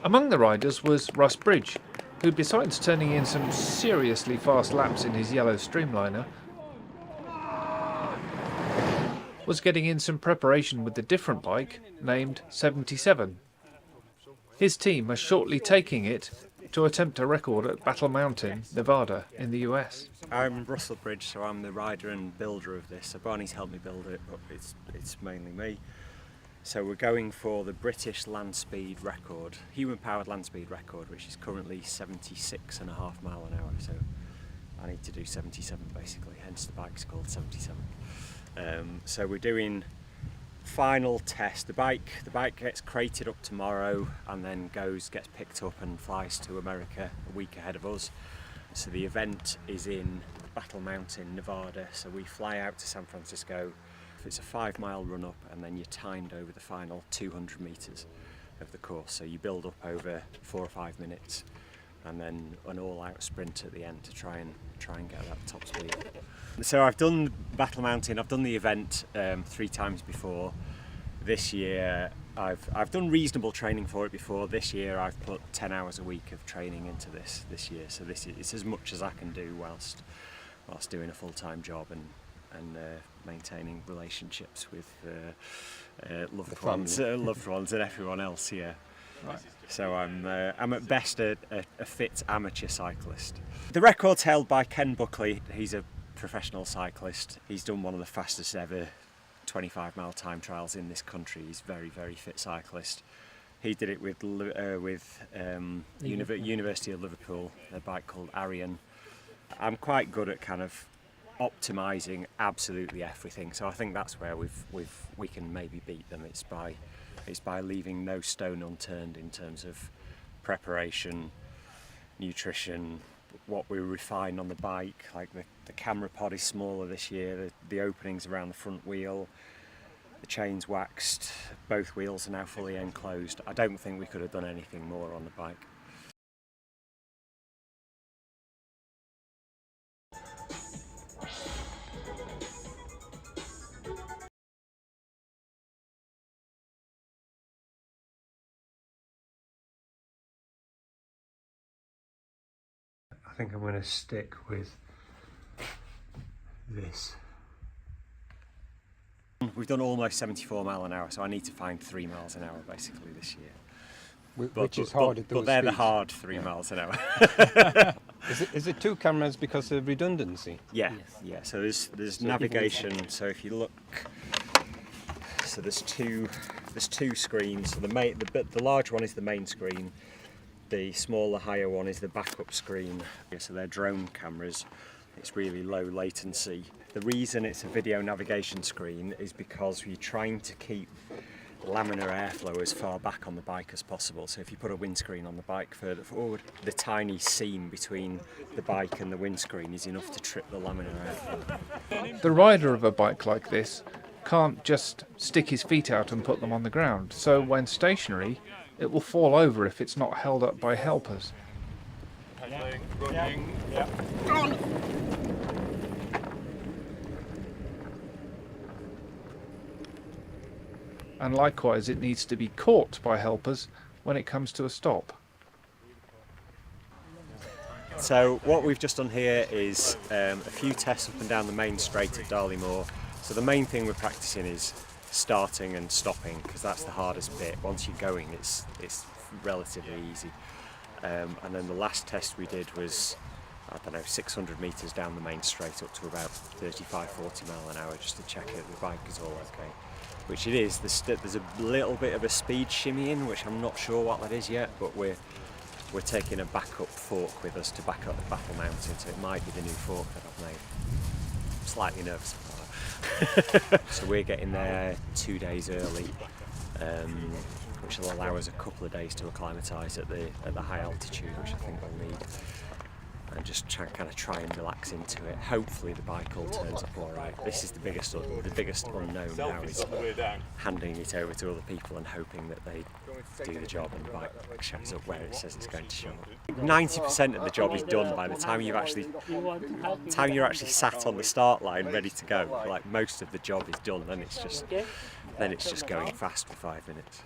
Among the riders was Russ Bridge, who, besides turning in some seriously fast laps in his yellow streamliner, was getting in some preparation with the different bike named 77. His team are shortly taking it to attempt a record at Battle Mountain, Nevada in the US. I'm Russell Bridge, so I'm the rider and builder of this. So Barney's helped me build it, but it's mainly me. So we're going for the British land speed record, human-powered land speed record, which is currently 76.5 mile an hour. So I need to do 77 basically, hence the bike's called 77. So we're doing final test. The bike gets crated up tomorrow and then gets picked up and flies to America a week ahead of us. So the event is in Battle Mountain, Nevada. So we fly out to San Francisco. It's a 5-mile run up and then you're timed over the final 200 meters of the course. So you build up over 4 or 5 minutes and then an all-out sprint at the end to try and get that top speed. So I've done Battle Mountain, I've done the event 3 times before. This year I've done reasonable training for it before. This year I've put 10 hours a week of training into this year. So it's as much as I can do whilst doing a full-time job and maintaining relationships with loved ones and everyone else here. Right. So I'm at best a fit amateur cyclist. The record's held by Ken Buckley. He's a professional cyclist. He's done one of the fastest ever 25-mile time trials in this country. He's a very, very fit cyclist. He did it with University of Liverpool, a bike called Arian. I'm quite good at kind of optimising absolutely everything, so I think that's where we can maybe beat them. It's by leaving no stone unturned in terms of preparation, nutrition, what we refine on the bike. Like the camera pod is smaller this year, the openings around the front wheel, the chain's waxed, both wheels are now fully enclosed. I don't think we could have done anything more on the bike. I think I'm going to stick with this. We've done almost 74 mile an hour, so I need to find 3 miles an hour basically this year. Which is hard at those But they're the speeds. hard 3 miles an hour. Is it 2 cameras because of redundancy? Yeah, yeah. So there's navigation. So if you look, so there's two screens. So the large one is the main screen. The smaller, higher one is the backup screen. So they're drone cameras. It's really low latency. The reason it's a video navigation screen is because we're trying to keep laminar airflow as far back on the bike as possible. So if you put a windscreen on the bike further forward, the tiny seam between the bike and the windscreen is enough to trip the laminar airflow. The rider of a bike like this can't just stick his feet out and put them on the ground, so when stationary, it will fall over if it's not held up by helpers. And likewise, it needs to be caught by helpers when it comes to a stop. So what we've just done here is a few tests up and down the main straight at Darley Moor. So the main thing we're practicing is starting and stopping, because that's the hardest bit. Once you're going, it's relatively easy. And then the last test we did was, I don't know, 600 metres down the main straight up to about 35-40 mile an hour, just to check that the bike is all okay. Which it is. There's a little bit of a speed shimmy in, which I'm not sure what that is yet, but we're taking a backup fork with us to back up the Battle Mountain, so it might be the new fork that I've made. I'm slightly nervous about that. So we're getting there 2 days early, which will allow us a couple of days to acclimatise at the high altitude, which I think we'll need. And just try and relax into it. Hopefully the bike all turns up all right. This is the biggest unknown now, is handing it over to other people and hoping that they do the job and the bike shows up where it says it's going to show up. 90% of the job is done by the time you're actually sat on the start line ready to go. Like, most of the job is done, then it's just going fast for 5 minutes.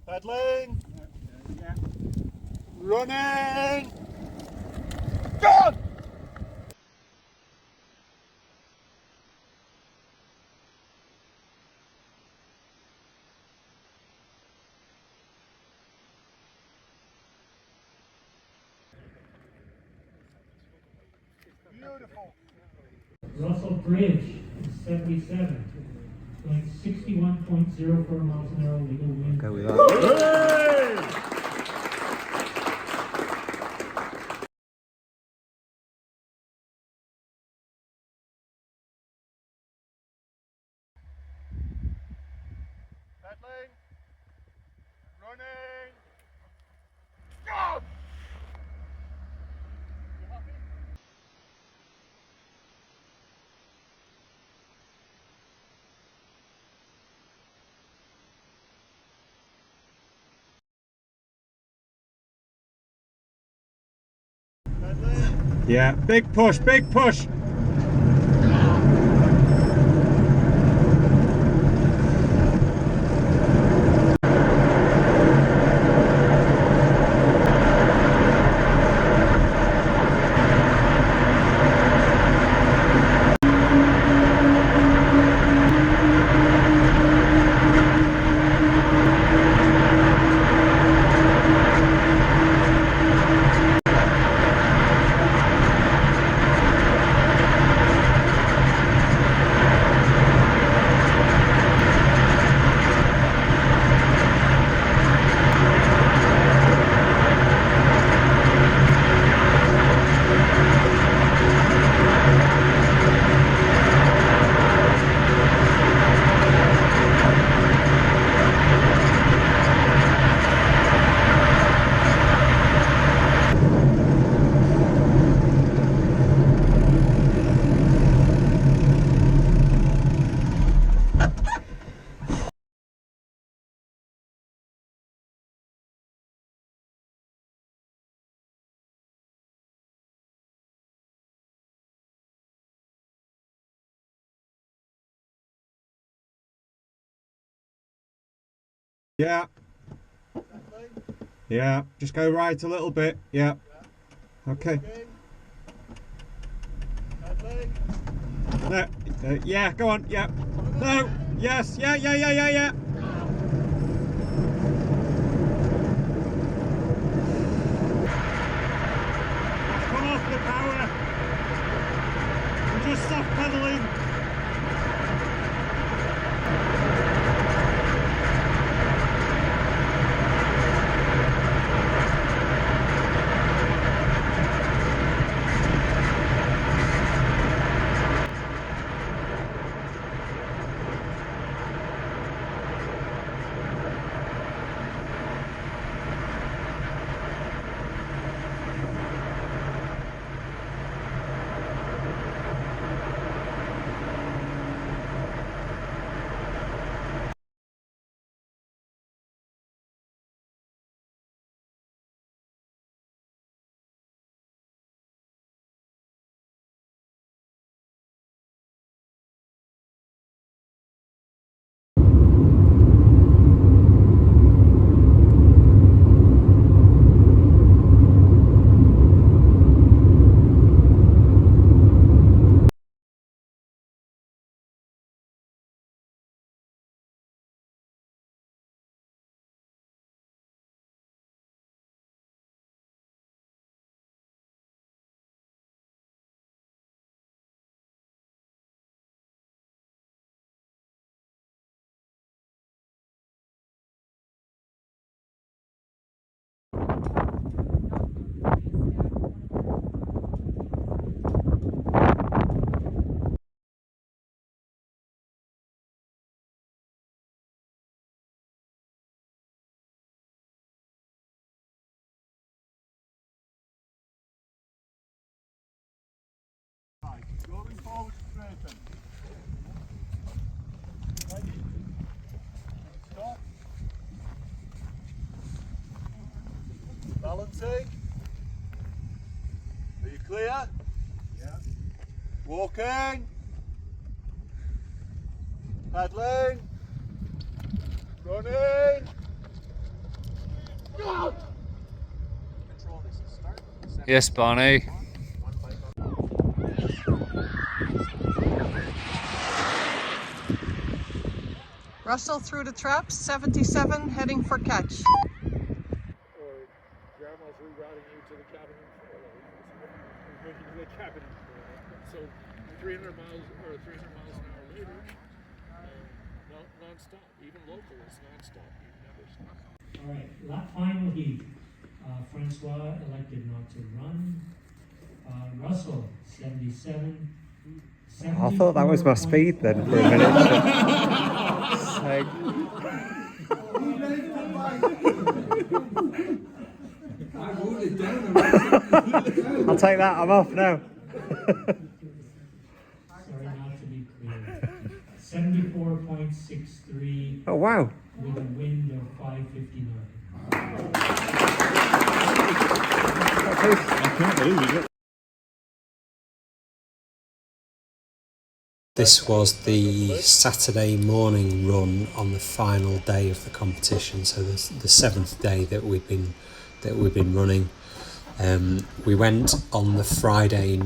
Pedaling. Running. Go! Beautiful. Russell Bridge, 77, going 61.04 miles an hour legal wind. Go with that. Pedaling. Running. Go! You happy? Pedaling. Yeah, big push, big push. Yeah. Yeah, just go right a little bit. Yeah. Okay. Pedaling. No, yeah, go on. Yeah. No. Yes. Yeah. Come off the power. And just stop pedaling. Rolling forward straighten. Ready. Stop. Balancing. Are you clear? Yeah. Walking. Pedaling. Running. Yes, Barney. Russell through the traps, 77 heading for catch. Grandma's rerouting you to the cabin in the cabin. So 300 miles or 300 miles an hour later, non-stop. Even local is non-stop. You never stop. All right, final heat. Francois elected not to run. Russell, 77. I thought that was my speed then for a minute. I'll take that, I'm off now. Sorry, not to be clear. 74.63 Oh wow. with a wind of 559. I can't believe it. This was the Saturday morning run on the final day of the competition, so the 7th day that we've been running. We went on the Friday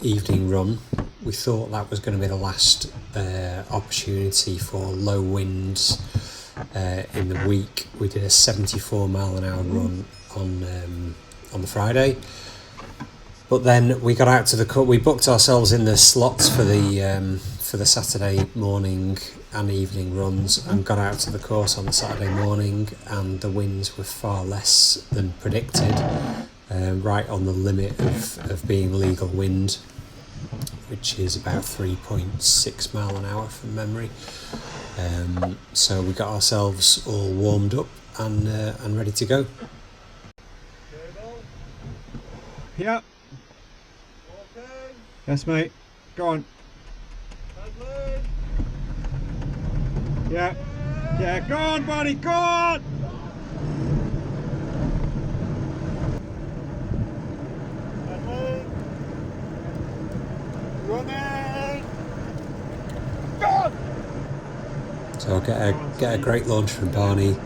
evening run. We thought that was going to be the last opportunity for low winds in the week. We did a 74 mile an hour run on the Friday. But then we got out to the court. We booked ourselves in the slots for the Saturday morning and evening runs, and got out to the course on the Saturday morning, and the winds were far less than predicted, right on the limit of being legal wind, which is about 3.6 mile an hour from memory. So we got ourselves all warmed up and ready to go. Yeah. Yes, mate. Go on. Yeah. Yeah, go on, buddy, go on! Running! So I'll get a great launch from Barney.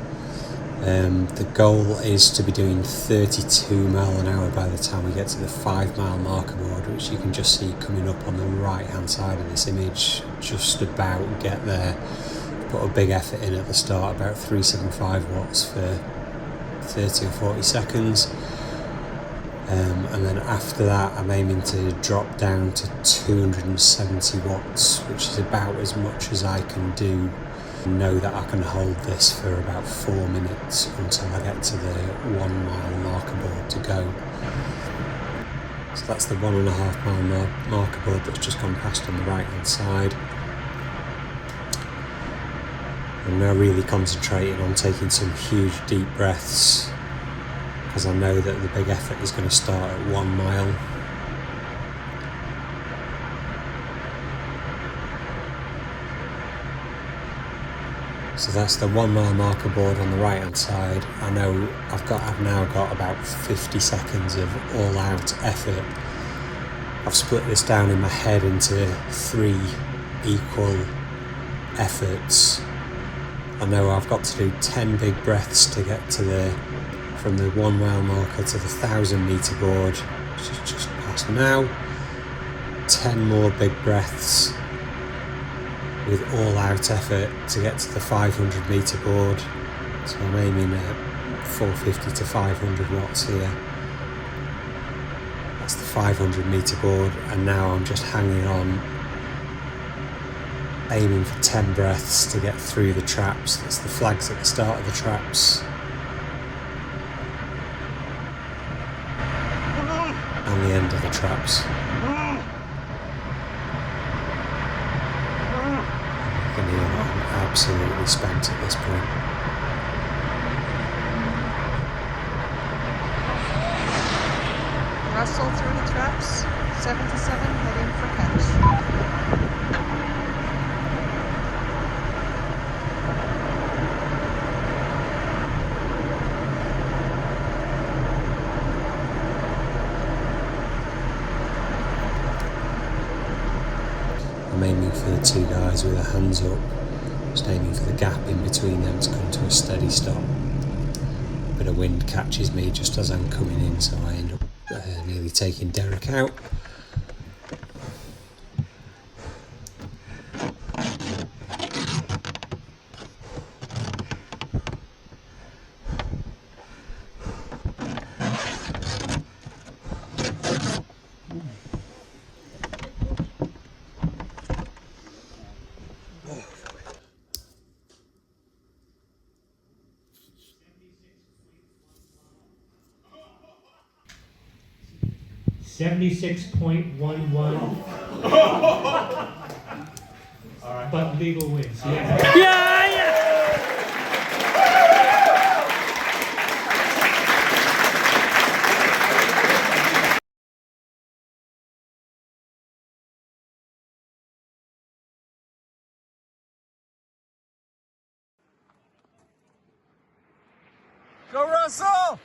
The goal is to be doing 32 mile an hour by the time we get to the 5 mile marker board, which you can just see coming up on the right hand side of this image. Just about get there. Put a big effort in at the start, about 375 watts for 30 or 40 seconds. And then after that I'm aiming to drop down to 270 watts, which is about as much as I can do. Know that I can hold this for about 4 minutes until I get to the 1 mile marker board to go. So that's the 1.5 mile marker board that's just gone past on the right hand side. I'm now really concentrating on taking some huge deep breaths, because I know that the big effort is going to start at 1 mile. So that's the 1 mile marker board on the right hand side. I know I've now got about 50 seconds of all out effort. I've split this down in my head into 3 equal efforts. I know I've got to do 10 big breaths to get to from the 1 mile marker to the 1,000 metre board, which is just past now. 10 more big breaths with all out effort to get to the 500 metre board. So I'm aiming at 450 to 500 watts here. That's the 500 metre board, and now I'm just hanging on, aiming for 10 breaths to get through the traps. That's the flags at the start of the traps. And the end of the traps. I'm absolutely spent at this point. Russell through the traps, 77 heading for catch. I'm aiming for the 2 guys with their hands up, just aiming for the gap in between them to come to a steady stop. But bit of wind catches me just as I'm coming in, so I end up nearly taking Derek out. $76.11. But legal wins. Yeah. Go Russell!